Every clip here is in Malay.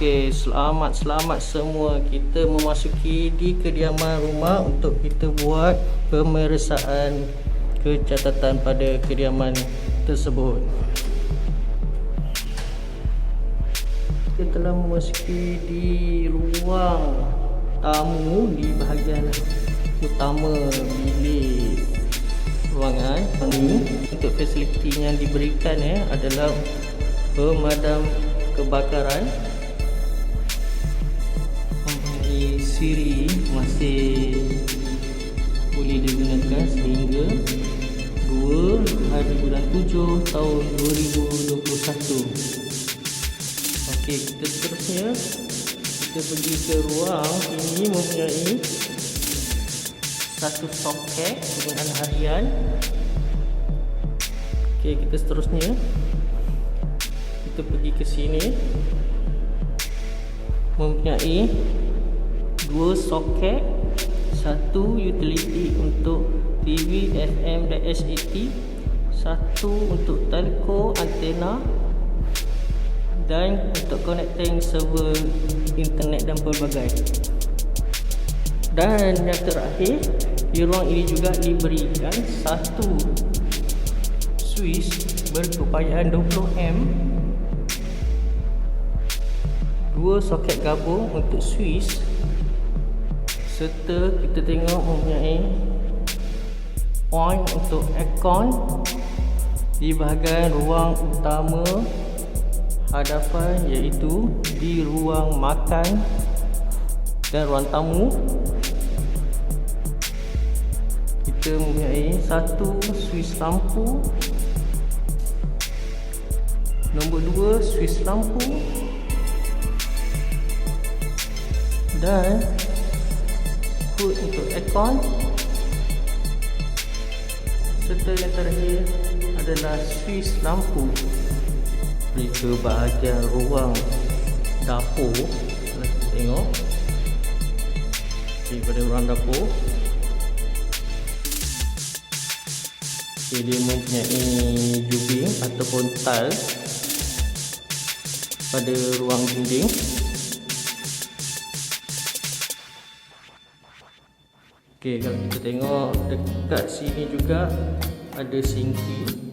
Okey, selamat semua. Kita memasuki di kediaman rumah untuk kita buat pemeriksaan kecacatan pada kediaman tersebut. Kita telah memasuki di ruang tamu di bahagian utama bilik ruangan. Ini untuk fasiliti yang diberikan adalah pemadam kebakaran. Siri masih boleh digunakan sehingga 2 hari bulan 7 tahun 2021. Okey, kita seterusnya kita pergi ke ruang ini, mempunyai satu soket penggunaan harian. Okey, kita seterusnya kita pergi ke sini, mempunyai 2 soket, satu utility untuk TV, FM dan SAT, satu untuk telco, antena dan untuk connecting server internet dan pelbagai. Dan yang terakhir, di ruang ini juga diberikan satu switch berkeupayaan 20A, 2 soket gabung untuk switch, serta kita tengok mempunyai point untuk aircon di bahagian ruang utama hadapan, iaitu di ruang makan dan ruang tamu. Kita mempunyai satu switch lampu, nombor 2 switch lampu, dan hood untuk aircon, serta yang terakhir adalah switch lampu di ke bahagian ruang dapur. Kalau kita tengok pada ruang dapur, dia mempunyai jubing ataupun tile pada ruang dinding. Okey, kalau kita tengok dekat sini juga ada sinki,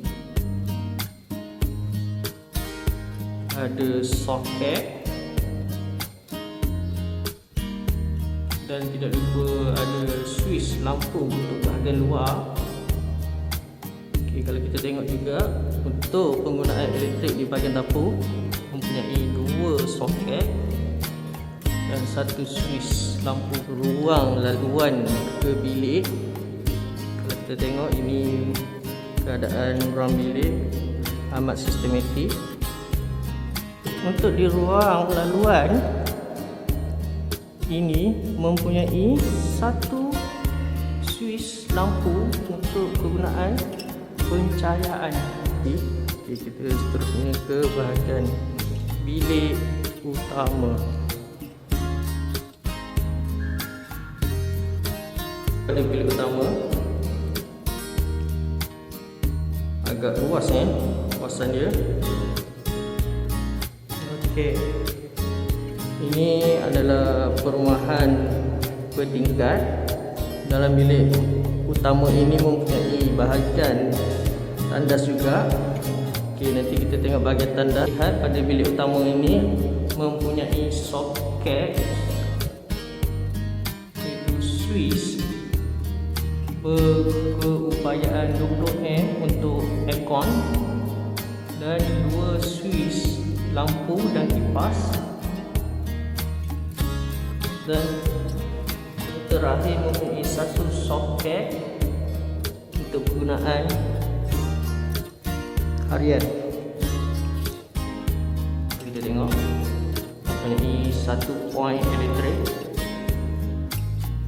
ada soket, dan tidak lupa ada switch lampu untuk bahagian luar. Okey, kalau kita tengok juga untuk penggunaan elektrik di bahagian dapur, mempunyai 2 soket dan satu switch lampu ruang laluan ke bilik. Kalau kita tengok, ini keadaan ruang bilik amat sistematik. Untuk di ruang laluan ini mempunyai satu switch lampu untuk kegunaan pencahayaan. Okey, kita seterusnya ke bahagian bilik utama. Pada bilik utama agak luas kawasan dia. Okey, ini adalah perumahan bertingkat. Dalam bilik utama ini mempunyai bahagian tandas juga. Okey, nanti kita tengok bahagian tandas. Lihat pada bilik utama ini mempunyai soket, iaitu switch berkeupayaan 20A untuk aircon, dan 2 switch lampu dan kipas, dan terakhir mempunyai satu soket untuk penggunaan harian. Kita tengok mempunyai satu point elektrik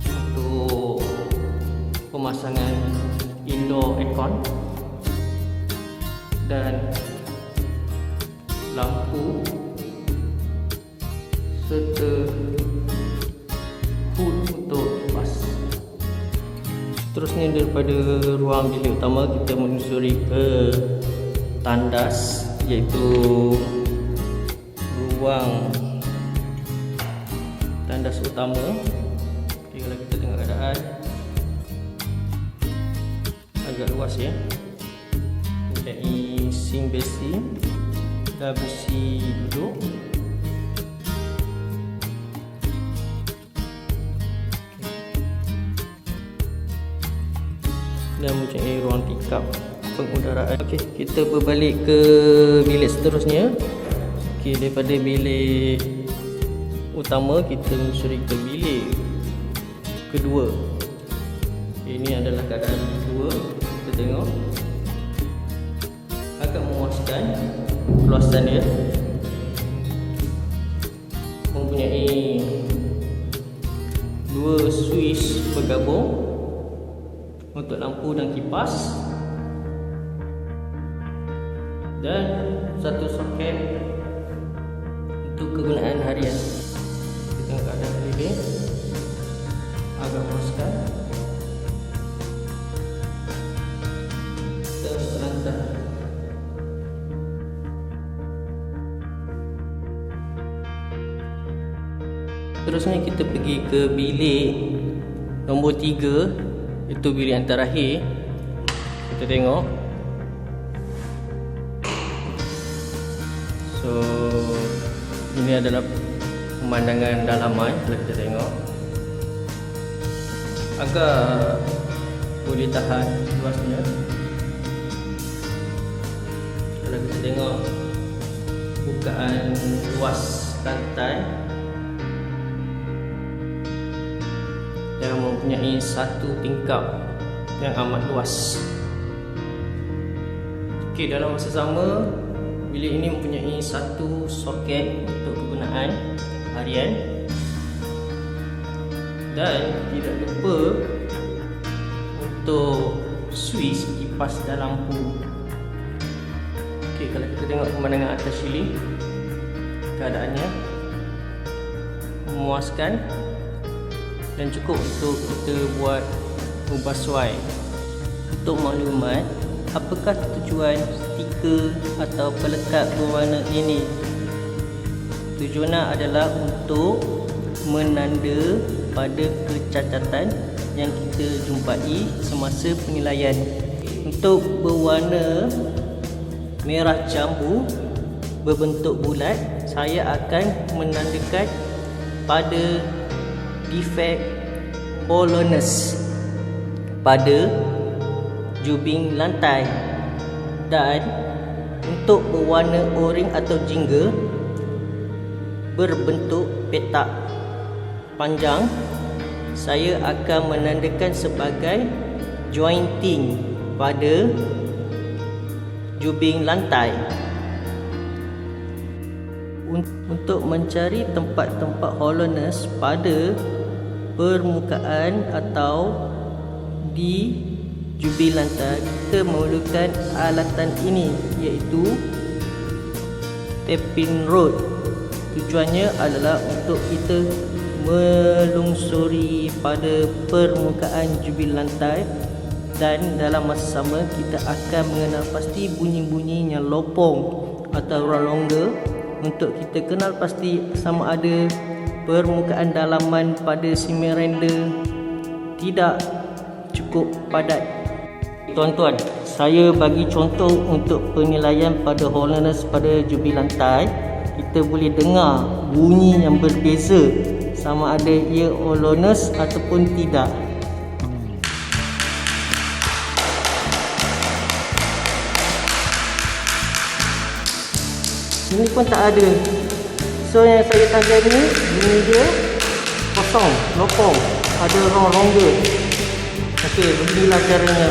untuk pemasangan indoor aircon, dan lampu serta hood untuk kipas. Seterusnya daripada ruang bilik utama, kita menyusuri ke tandas, iaitu ruang utama. Okay, kalau kita tengok keadaan agak luas ya. Mempunyai sink basin dan besi duduk. Dan mempunyai ruang tingkap pengudaraan. Okey, kita berbalik ke bilik seterusnya. Okey, daripada bilik utama kita menyusuri ke bilik kedua. Okay, ini adalah keadaan kedua. Kita tengok agak memuaskan keluasan dia. Mempunyai dua switch bergabung untuk lampu dan kipas, dan satu soket untuk kegunaan harian. Kita tengok keadaan keliling agak memuaskan. Kita lantai. Terusnya kita pergi ke bilik nombor 3, itu bilik yang terakhir. Kita tengok. So ini adalah pemandangan dalaman. Kalau kita tengok agak boleh tahan luasnya. Kalau kita tengok bukaan luas lantai yang mempunyai satu tingkap yang amat luas. Okey, dalam masa sama bilik ini mempunyai satu soket untuk kegunaan harian, dan tidak lupa untuk switch kipas dan lampu. Okey, kalau kita tengok pemandangan atas sini, keadaannya memuaskan dan cukup untuk kita buat pembasuhan. Untuk maklumat, apakah tujuan stiker atau pelekat berwarna ini? Tujuannya adalah untuk menanda pada kecacatan yang kita jumpai semasa penilaian. Untuk berwarna merah jambu berbentuk bulat, saya akan menandakan pada defect hollowness pada jubing lantai. Dan untuk berwarna oranye atau jingga berbentuk petak panjang, saya akan menandakan sebagai jointing pada jubing lantai. Untuk mencari tempat-tempat hollowness pada permukaan atau di jubing lantai, kita memerlukan alatan ini, iaitu tapping rod. Tujuannya adalah untuk kita melungsuri pada permukaan jubing lantai, dan dalam masa sama kita akan mengenal pasti bunyi-bunyi yang lopong atau ruang longga, untuk kita kenal pasti sama ada permukaan dalaman pada simen render tidak cukup padat. Tuan-tuan, saya bagi contoh untuk penilaian pada hollowness pada jubing lantai. Kita boleh dengar bunyi yang berbeza sama ada ia hollowness ataupun tidak. Ini pun tak ada. So yang saya tanda ni, bunyi dia kosong, lopong, ada ruang rongga. Okey, beginilah caranya.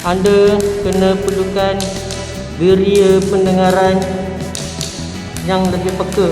Anda kena perlukan geria pendengaran yang lebih peka.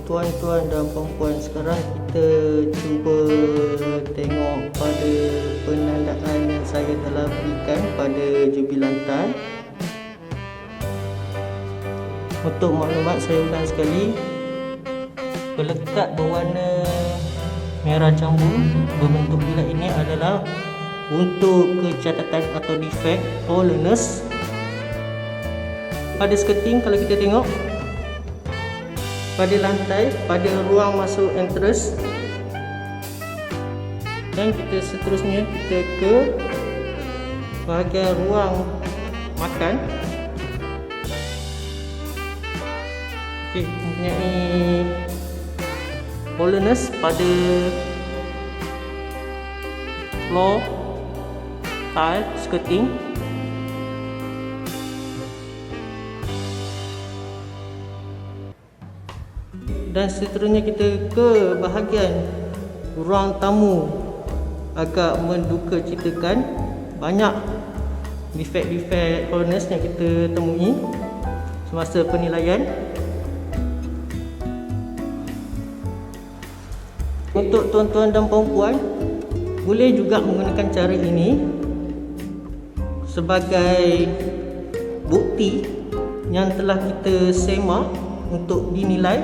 tuan-tuan dan puan-puan, sekarang kita cuba tengok pada penandaan yang saya telah berikan pada jubil lantai. Untuk maklumat saya ulang sekali, pelekat berwarna merah jambu berbentuk bulat ini adalah untuk kecacatan atau defect hollowness pada skirting. Kalau kita tengok pada lantai, pada ruang masuk entrance, dan kita seterusnya kita ke bahagian ruang makan. Okey, mempunyai hollowness pada floor tile skirting. Dan seterusnya kita ke bahagian ruang tamu. Agak menduka citakan, banyak defect-defect hollowness yang kita temui semasa penilaian. Untuk tuan-tuan dan puan-puan, boleh juga menggunakan cara ini sebagai bukti yang telah kita sema untuk dinilai,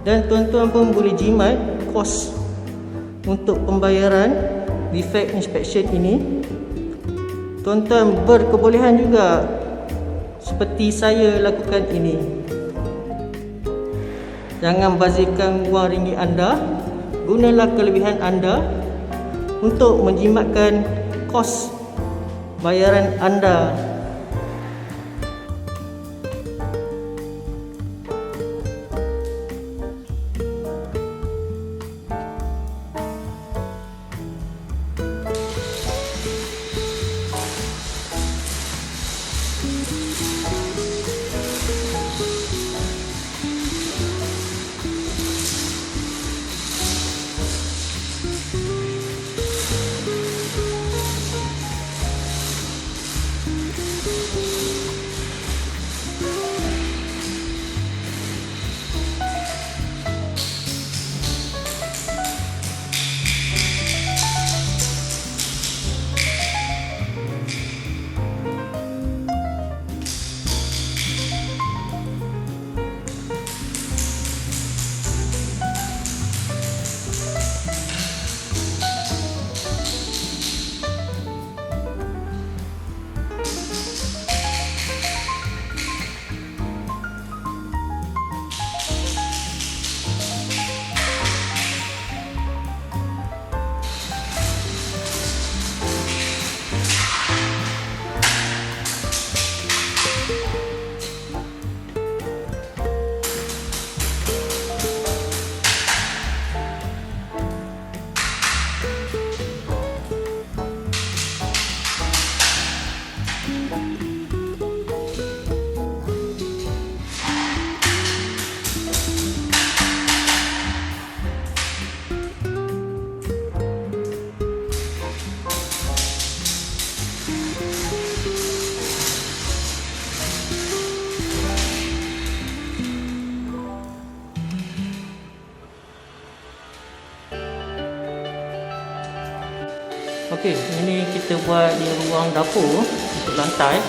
dan tuan-tuan pun boleh jimat kos untuk pembayaran defect inspection ini. Tuan-tuan berkebolehan juga seperti saya lakukan ini. Jangan bazirkan wang ringgit anda, gunalah kelebihan anda untuk menjimatkan kos bayaran anda. Okey, ini kita buat di ruang dapur untuk lantai.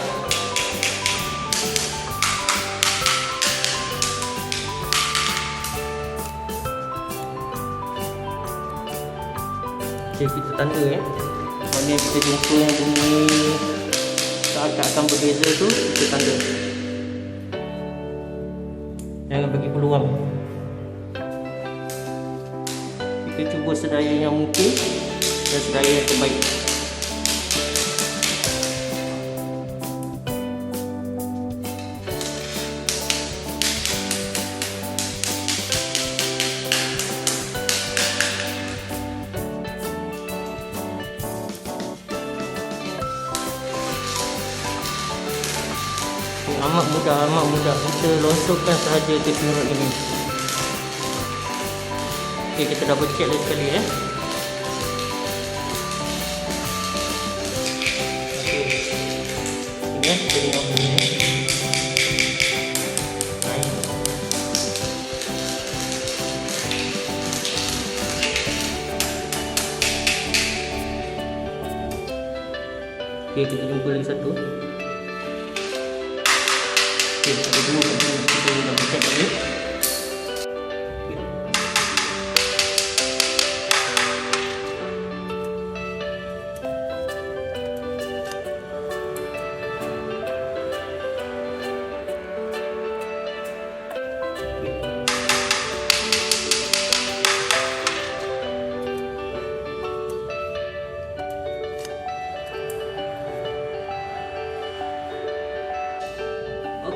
Okey, kita tanda mana kita jumpa yang bunyi seakan-akan berbeza tu, kita tanda. Jangan bagi peluang. Kita cuba sedaya yang mungkin dan sedaya yang terbaik. Amat mudah kita lonsorkan sahaja tip mirror ini. Okey, kita double check lagi sekali Okey. Ini kita tengok ni. Okey, kita jumpa lagi satu. Okey, ada dua kat sini. Kita nak check lagi.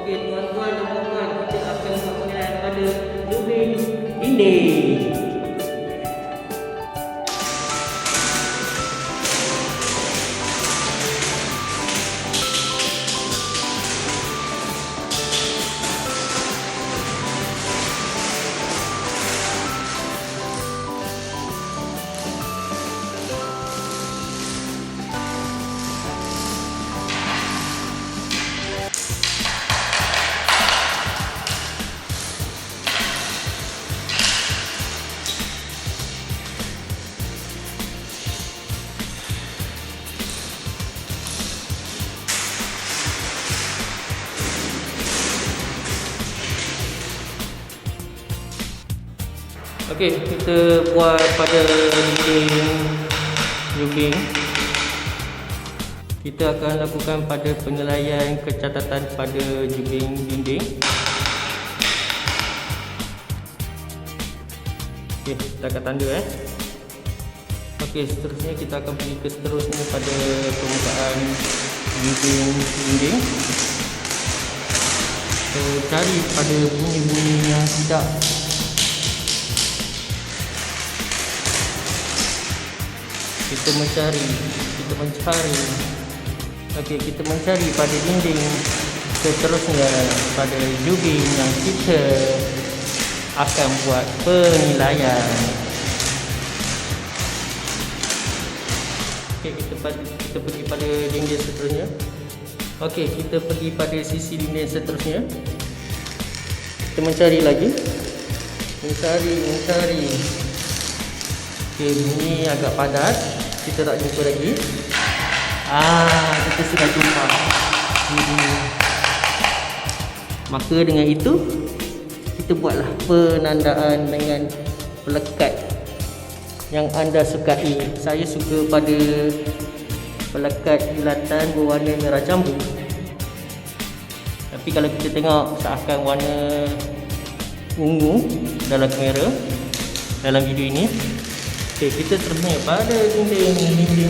Okey, tuan-tuan dan puan-puan, kita akan buat penilaian pada tubing dinding. Okey, kita buat pada dinding jubing. Kita akan lakukan pada penilaian kecacatan pada jubing dinding. Okey, kita akan tanda Okey, seterusnya kita akan pergi ke seterusnya pada permukaan jubing dinding. Cari pada bunyi-bunyi yang tidak kita mencari. Okey, kita mencari pada dinding seterusnya pada jubing yang kita akan buat penilaian. Okey, kita pergi pada dinding seterusnya. Okey, kita pergi pada sisi dinding seterusnya. Kita mencari lagi. Mencari. Okey, bunyi agak padat. Kita tak jumpa lagi. Kita sudah jumpa. Maka dengan itu, kita buatlah penandaan dengan pelekat yang anda sukai. Saya suka pada pelekat bulatan berwarna merah jambu. Tapi kalau kita tengok seakan warna ungu dalam kamera, dalam video ini. Okey, kita terusnya pada dinding ini.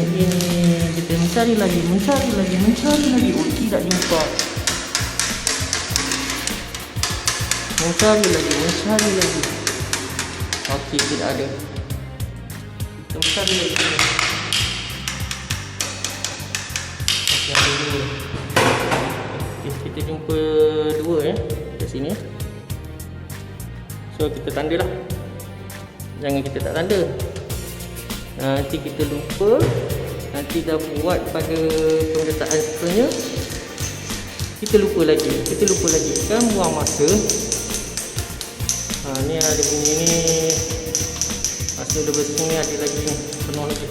Kita mencari lagi. Oh, tidak jumpa. Mencari lagi. Okey, tidak ada. Kita mencari lagi. Okey, ada dua. Okey, kita jumpa dua kat sini. So, kita tandalah. Jangan kita tak tanda. Nanti kita lupa. Nanti dah buat pada pengetaan seterusnya, kita lupa lagi. Kan buang masa. Ni ada bunyi ni. Masa dah bersih ni ada lagi ni. Penuh lagi.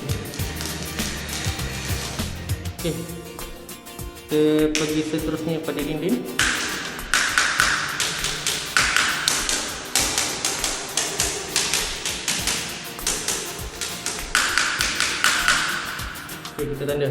Okey, kita pergi seterusnya pada dinding. Okey, kita tanda.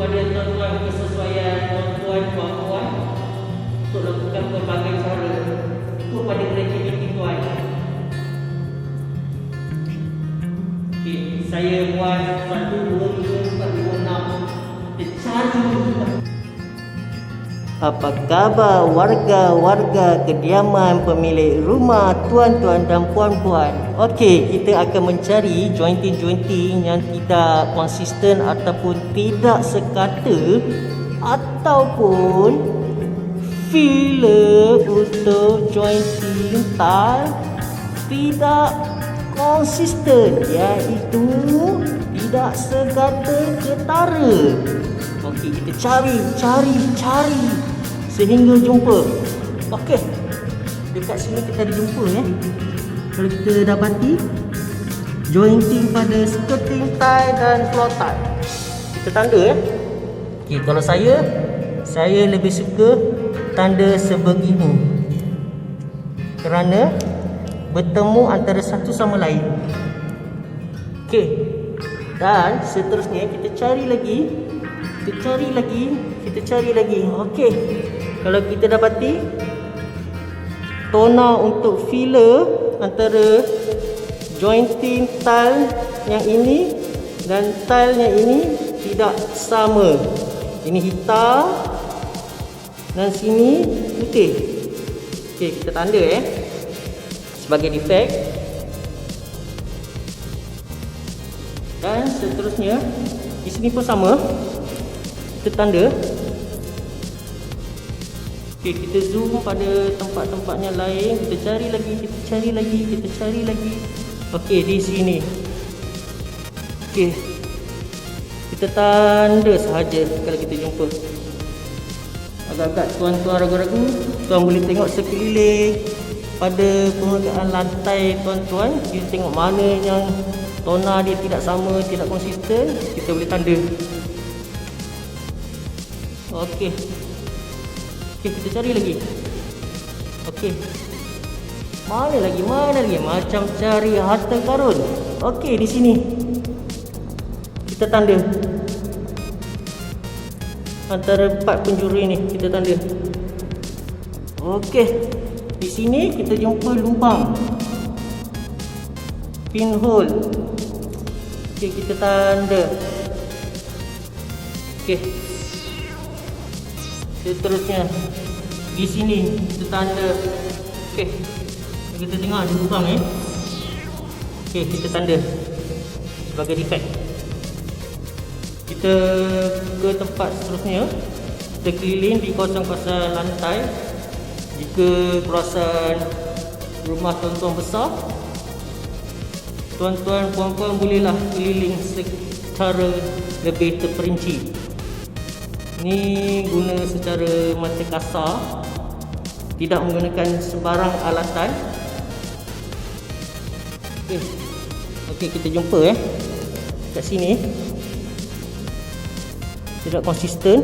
kepada tuan-tuan kesesuaian tuan-tuan puan-puan untuk lakukan pelbagai cara untuk pada kreativiti tuan. Okey, saya buat 1, 2, 3, 4, 5, 6. Kita cari. Apa khabar warga-warga kediaman pemilik rumah tuan-tuan dan puan-puan? Okey, kita akan mencari jointing-jointing yang tidak konsisten ataupun tidak sekata ataupun filler untuk jointing tile tidak konsisten, iaitu tidak sekata ketara. Okey, kita cari sehingga jumpa. Okey, dekat sini kita ada jumpa Kalau kita dapati jointing pada skirting tile dan floor tile, kita tanda Okey, kalau saya lebih suka tanda sebegini kerana bertemu antara satu sama lain. Okey, dan seterusnya kita cari lagi. Okey, kalau kita dapati tona untuk filler antara jointing tile yang ini dan tile yang ini tidak sama. Ini hitam dan sini putih. Okey, kita tanda sebagai defect. Dan seterusnya di sini pun sama, kita tanda. Okey, kita zoom pada tempat-tempatnya lain, kita cari lagi. Okey, di sini. Okey, kita tanda sahaja kalau kita jumpa. Agak-agak tuan-tuan ragu-ragu, tuan boleh tengok sekeliling pada permukaan lantai tuan-tuan. Kita tengok mana yang tona dia tidak sama, tidak konsisten, kita boleh tanda. Okey, kita cari lagi. Okey, mana lagi, macam cari harta karun. Okey, di sini kita tanda antara 4 penjuru ini, kita tanda. Okey, di sini kita jumpa lubang pinhole. Okey, kita tanda. Okey, seterusnya di sini kita tanda. Okey, kita tengok ada lubang Okey, kita tanda sebagai defect. Kita ke tempat seterusnya, kita keliling di kawasan-kawasan lantai. Jika kawasan rumah tuan-tuan besar, tuan-tuan puan-puan bolehlah keliling secara lebih terperinci. Ini guna secara mata kasar, tidak menggunakan sebarang alatan. Okey, kita jumpa kat sini tidak konsisten.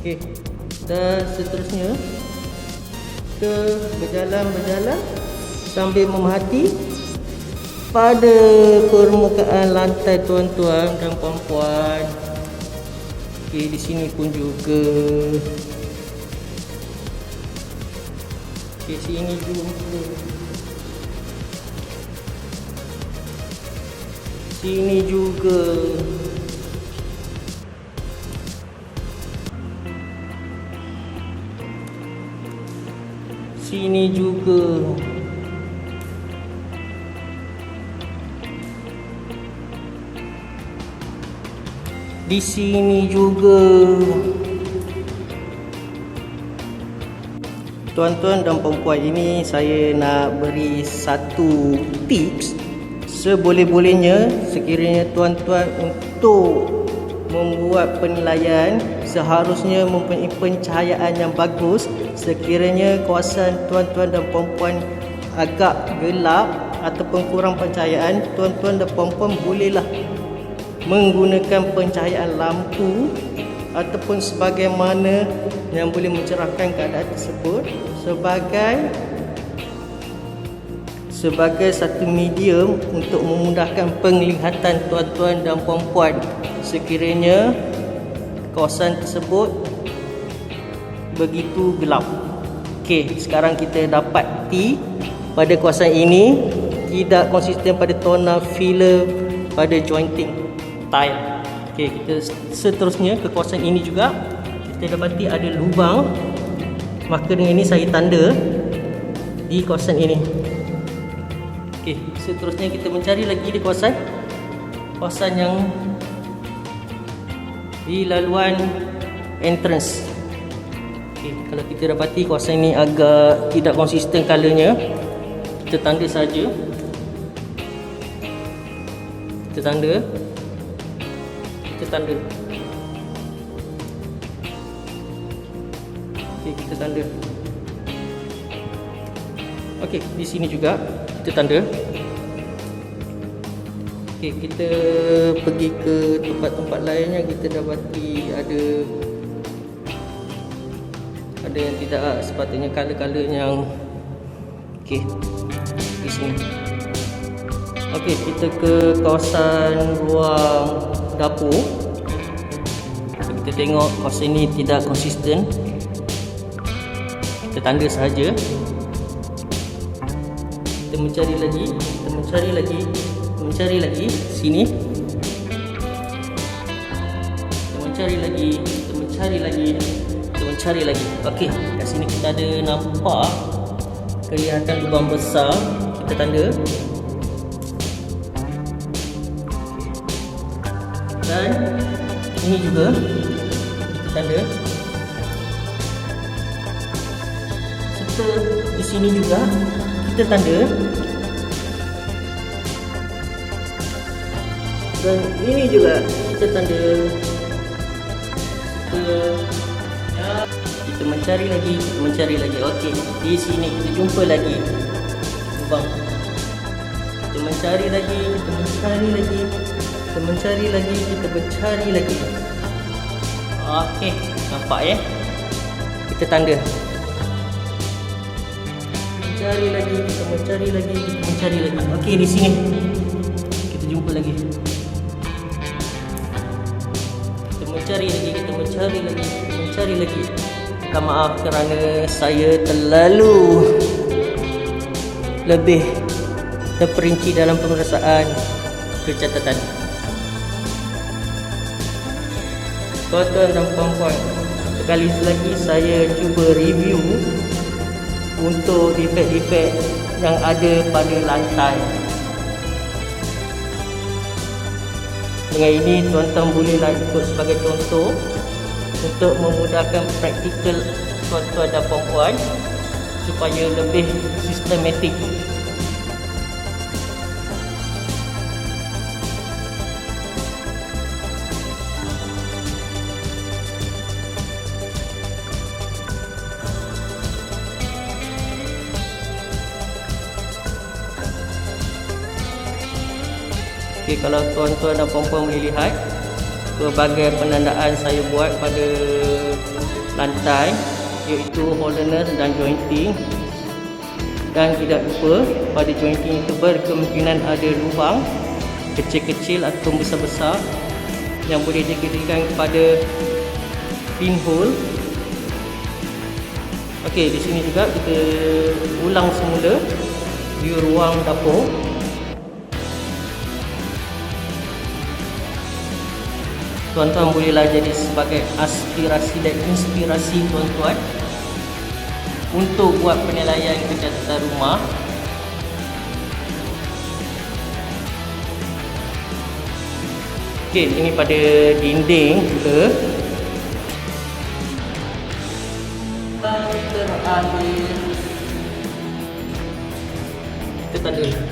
Okey, dan seterusnya kita berjalan sambil memerhati pada permukaan lantai tuan-tuan dan puan-puan. Okey, di sini pun juga. Okey, sini juga. Sini juga. Sini juga. Di sini juga. Tuan-tuan dan puan-puan, ini saya nak beri satu tips. Seboleh-bolehnya, sekiranya tuan-tuan untuk membuat penilaian, seharusnya mempunyai pencahayaan yang bagus. Sekiranya kawasan tuan-tuan dan puan-puan agak gelap ataupun kurang pencahayaan, tuan-tuan dan puan-puan bolehlah menggunakan pencahayaan lampu ataupun sebagaimana yang boleh mencerahkan keadaan tersebut sebagai sebagai satu medium untuk memudahkan penglihatan tuan-tuan dan puan-puan sekiranya kawasan tersebut begitu gelap. Okey, sekarang kita dapati pada kawasan ini tidak konsisten pada tona filler pada jointing tile. Okey, kita seterusnya ke kawasan ini juga kita dapati ada lubang, maka dengan ini saya tanda di kawasan ini. Okey, seterusnya kita mencari lagi di kawasan yang di laluan entrance. Okey, kalau kita dapati kawasan ini agak tidak konsisten colornya, kita tanda saja. Kita tanda. Okey, kita tanda. Okey, di sini juga kita tanda. Okey, kita pergi ke tempat-tempat lainnya, kita dapati ada yang tidak sepatutnya color-color yang okey di sini. Okey, kita ke kawasan ruang dapur. Kita tengok kawasan ini tidak konsisten. Kita tanda sahaja. Kita mencari lagi sini. Kita mencari lagi. Okey, kat sini kita ada nampak kelihatan lubang besar. Kita tanda. Dan ini juga kita tanda. Serta di sini juga kita tanda. Dan ini juga kita tanda. Kita mencari lagi. Okey, di sini kita jumpa lagi lubang. Kita mencari lagi. Okey, nampak ya? Kita tanda. Mencari lagi. Okey, di sini kita jumpa lagi. Kita mencari lagi. Minta maaf kerana saya terlalu lebih terperinci dalam pemeriksaan kecatatan. Tuan-tuan dan puan-puan, sekali lagi saya cuba review untuk defek-defek yang ada pada lantai. Dengan ini tuan-tuan bolehlah ikut sebagai contoh untuk memudahkan praktikal tuan-tuan dan puan-puan supaya lebih sistematik. Okey, kalau tuan-tuan dan puan-puan boleh lihat pelbagai penandaan saya buat pada lantai, iaitu hollowness dan jointing. Dan tidak lupa pada jointing itu berkemungkinan ada lubang kecil-kecil atau besar-besar yang boleh dikatakan kepada pinhole. Okey, di sini juga kita ulang semula di ruang dapur. Tuan-tuan bolehlah jadi sebagai aspirasi dan inspirasi tuan-tuan untuk buat penilaian kecatatan rumah. Okey, ini pada dinding juga. Terakhir kita tanda.